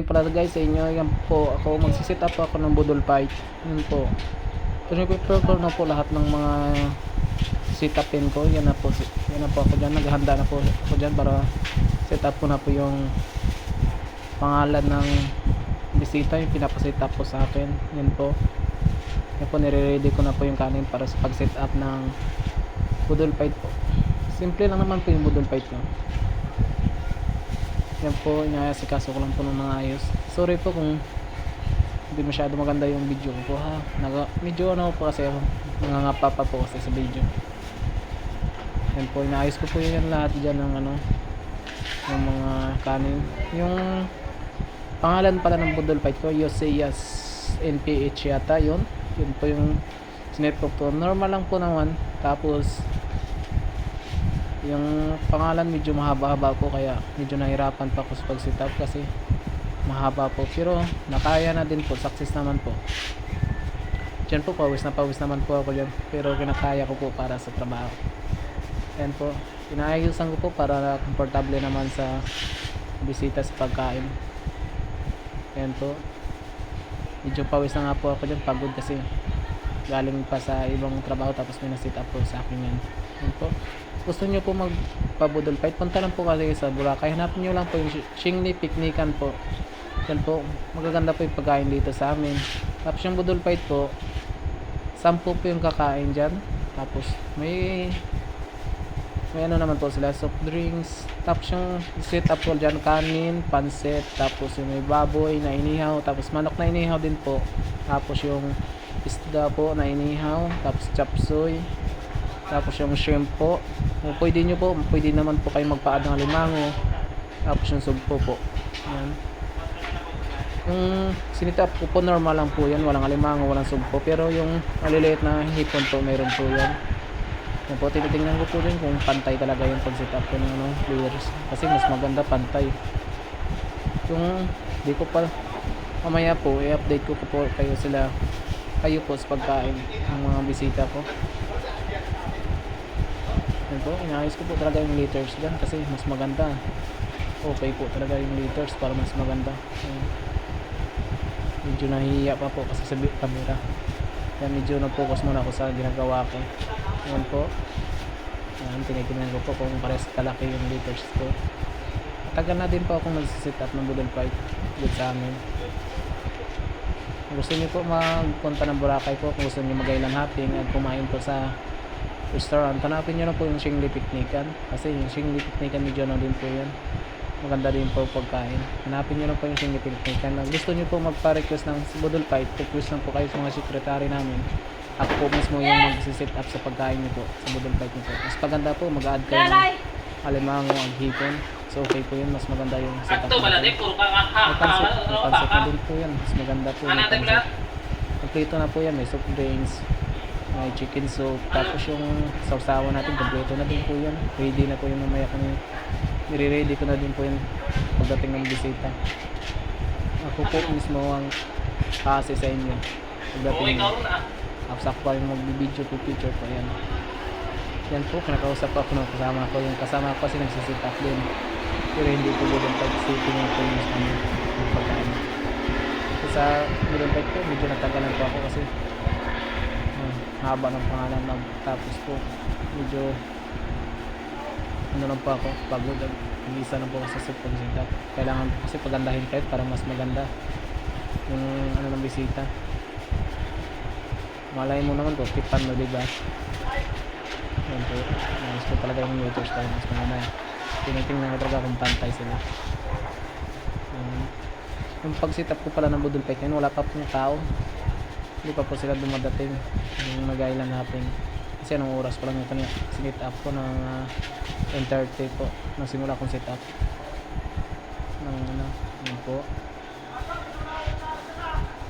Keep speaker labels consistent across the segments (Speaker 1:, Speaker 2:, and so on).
Speaker 1: evening pala guys sa inyo. Yan po, ako magsiset up ako ng budol fight. Yan po. Prepare ko na po lahat ng mga set upin ko. Yan na po ako dyan. Naghahanda na po ako dyan para set up ko na po yung pangalan ng bisita, yung pinapaset up po sa akin. Yan po. Yan po, nire-ready ko na po yung kanin para sa pag-set up ng budol fight po. Simple lang naman po yung budol fight ko. Yan po, inaasikaso ko lang po ng mga ayos. Sorry po kung hindi masyado maganda yung video ko po ha. Medyo ano po kasi ako, nangangapa pa po kasi sa video. Yan po, inaayos ko po yan lahat dyan ng ano, yung mga kanin. Yung pangalan pala ng budol fight ko, Yoseyas NPH yata yun. Yun po yung sinet ko po. Normal lang po naman. Tapos yung pangalan medyo mahaba-haba po, kaya medyo nahirapan pa ako sa pag-set up kasi mahaba po, pero nakaya na din po, success naman po dyan po. Pawis naman po ako dyan, pero kinakaya ko po para sa trabaho. Yan po, inaayusan ko po para komportable naman sa bisita sa pagkain. Yan po, medyo pawis na nga po ako dyan, pagod kasi galing pa sa ibang trabaho tapos may na-set up po sa akin yan. Yan po, gusto nyo po magpabudol fight, punta lang po kasi sa Boracay, hanapin nyo lang po yung Shingni Piknikan po. Yan po, magaganda po yung pagkain dito sa amin. Tapos yung budol fight po, 10 po yung kakain dyan. Tapos may ano naman po sila, soft drinks. Tapos yung set up po dyan, kanin, pansit, tapos yung may baboy na inihaw, tapos manok na inihaw din po. Tapos yung isda po na inihaw, tapos chapsuy, tapos yung shrimp po. Pwede naman po kayo magpa-add ng alimango. Tapos yung sugpo po. Yan. Yung sinitap ko po normal lang po yan, walang alimango, walang sugpo. Pero yung maliliit na hipon po, meron po yan. Yan po, tinitingnan ko po din kung pantay talaga yung pag-setup ko ng ano, players. Kasi mas maganda pantay. Yung di ko pa mamaya po, i-update ko po kayo po sa pagkain ng mga bisita ko. Yan po, inaayos ko po talaga yung liters dyan kasi mas maganda. Okay po talaga yung liters para mas maganda. Medyo nahihiya pa po kasi sa camera. Yan, medyo na-focus muna ako sa ginagawa ko. Yan po. Yan, tinitingnan ko po kung pares kalaki yung liters ko. Tagal na din po akong nag-set up ng budol fight dito sa amin. Kung gusto niyo po magpunta ng Boracay po, kung gusto niyo mag-island hopping at kumain po sa restaurant, hanapin nyo na po yung Shingni Piknikan kasi yung Shingni Piknikan medyo na din po yan, maganda din po pagkain. Hanapin nyo na po yung Shingni Piknikan. Gusto nyo po magpa-request ng budol fight, request lang po kayo sa mga sekretary namin. Ako po mismo yung mag-set up sa pagkain nyo po sa budol fight nyo po. Mas maganda po, mag-add kayo ng alimango ang hipon, so okay po yun, mas maganda yung set up. May pansit na din po yan, mas maganda po yung pansit. Kompleto na po yan, may soft drinks, may chicken soup, tapos yung sausawan natin kompleto na din po yan, ready na po yung mamaya kami, nire-ready ko na din po yan pagdating ng bisita. Ako po mismo ang kasi sa inyo pagdating ako sakto yung mag-video po, picture po yan. Yan po, kinakausap ako ng kasama ko, yung kasama ko kasi nagsisit up din, pero hindi po budol fight, sitting na po yung pagkain. Sa budol fight po, medyo natagalan po ako kasi haba ng pangalan lang, tapos po medyo ano lang po ako, pagod, nag-isa lang po ako sa pag-set up. Kailangan po kasi pagandahin kayo para mas maganda yung ano ng bisita. Malay mo naman po, tipan mo, diba? Yan po, nais ko talaga yung meters para mas maganda. Tinitingnan ko talaga kung pantay sila. Yung pag-set up ko pala ng budol fight, wala pa pong tao, hindi pa po sila dumadating yung mag-island hopping kasi anong oras pa lang ito sinit up ko ng 10:30 po nang simula kong set up ng ano, yun po.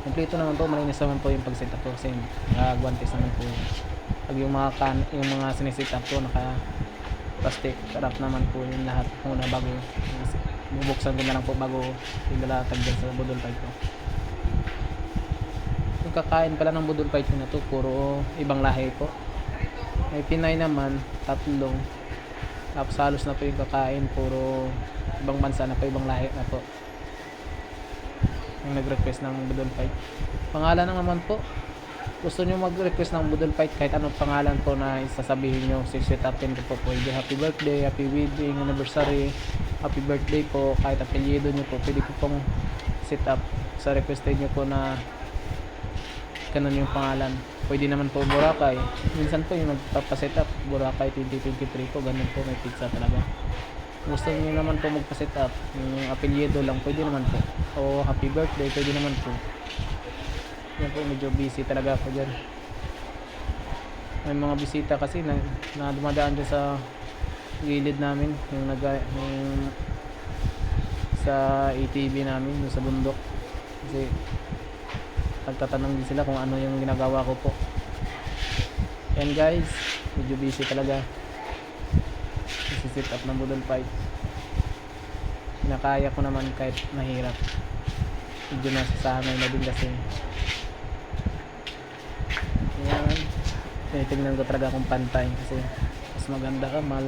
Speaker 1: Kompleto naman po, malinis naman po yung pag-set up ko kasi naka-guantes naman po pag yung mga siniset up ko, naka plastic wrap naman po yung lahat muna bago bubuksan ko na lang po bago ilalagay dyan sa budol fight ko. Yung kakain pala ng budol fight na to, puro ibang lahi po. May Pinay naman, 3. Tapos halos na po yung kakain, puro ibang bansa na po, ibang lahi na po. yung nag-request ng Budol Fight. Pangalan na naman po, gusto nyo mag-request ng Budol Fight, kahit anong pangalan po na isasabihin nyo, set upin ko po pwede. Happy birthday, happy wedding anniversary, happy birthday po, kahit apelyido nyo po pwede ko pong set up sa requested nyo po na ganun yung pangalan. Pwede naman po Boracay, minsan po yung nagpapaset up Boracay 2023 po, ganun po, may pizza talaga. Gusto nyo naman po magpa-set up yung apelyido lang, pwede naman po, o happy birthday, pwede naman po. Yan po, medyo busy talaga ako dyan. May mga bisita kasi na dumadaan dyan sa gilid namin, yung sa ATV namin, yung sa bundok. Kasi nagtatanong din sila kung ano yung ginagawa ko po. Yan guys, medyo busy talaga. Isi-set up ng Budol Fight. Kinakaya ko naman kahit mahirap. Medyo nasasanay na din kasi. Yan, tinitingnan ko talaga kung pantay kasi mas maganda mas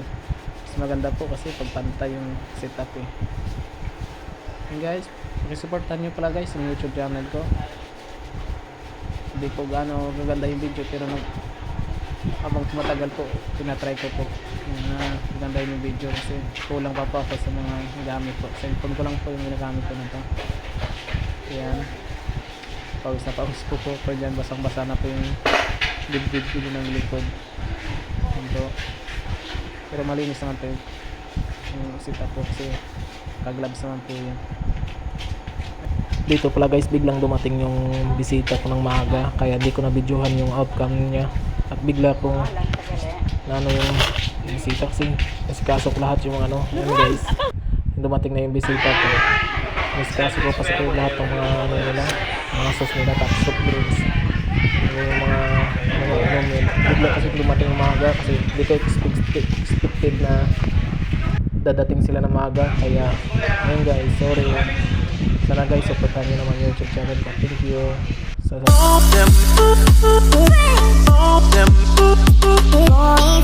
Speaker 1: maganda po kasi pag pantay yung setup eh. And guys, pakisuportahan nyo pala guys yung YouTube channel ko. Hindi po gaano gaganda yung video, pero habang tumatagal po tinatry ko po ganda yung video kasi kulang pa po ako sa mga gamit po. Cellphone ko lang po yung ginagamit ko nito. Ayan, pawis na pawis po po dyan, basang basa na po yung dibdib ko ng likod. Ito. Pero malinis naman po yung setup po kasi kaglabs naman po yun. Dito pala guys, biglang dumating yung bisita ko ng maaga, kaya di ko na videohan yung outcome niya. At bigla kong yung bisita kasi kasok lahat yung ano. Yan guys, dumating na yung bisita ko. Kasok ko pa sa lahat ng mga nila, mga sauce nila, tapos soft drinks, yung mga inumin. Bigla kasi dumating yung maaga kasi di ko expected na dadating sila ng maaga. Kaya ayun guys, sorry. Sana guys, supportan nyo naman yung YouTube channel ko. Thank you.